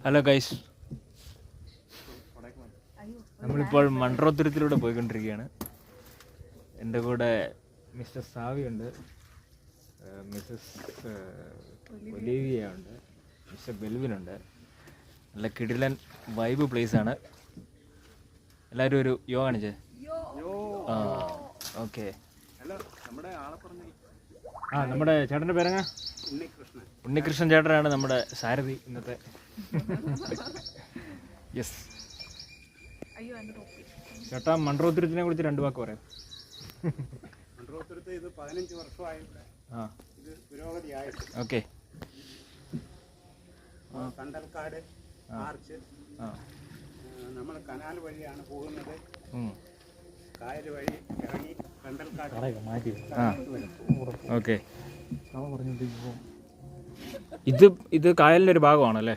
Hello guys, നമ്മളിപ്പോൾ മൺട്രോത്തുരുത്തിലൂടെ പോയിക്കൊണ്ടിരിക്കുകയാണ്. എൻ്റെ കൂടെ മിസ്റ്റർ സാവിയുണ്ട്, മിസ്സസ് ഒലീവിയ ഉണ്ട്, മിസ്റ്റർ ബെൽവിനുണ്ട്. നല്ല കിടിലൻ വൈബ് പ്ലേസാണ്. എല്ലാവരും ഒരു യോ കാണിച്ചേ. ആ ഓക്കെ. നമ്മുടെ ചേട്ടൻ്റെ പേരെങ്ങ? ഉണ്ണികൃഷ്ണൻ ചേട്ടനാണ് നമ്മുടെ സാരഥി ഇന്നത്തെ. യെസ് ചേട്ടാ, മൺട്രോത്തുരുത്തിനെ കുറിച്ച് 2 വാക്ക് പറയാം. മൺട്രോത്തുരുത്ത് ഇത് 15 വർഷമായിട്ട് ഇത് പുരോഗതിയായിട്ട്. ഓക്കെ. കണ്ടൽക്കാട് ആർച്ച് നമ്മൾ കനാൽ വഴിയാണ് പോകുന്നത്. കായൽ വഴി ഇറങ്ങി കണ്ടൽക്കാട് ഓക്കെ. ഇത് കായലിൻ്റെ ഒരു ഭാഗമാണല്ലേ?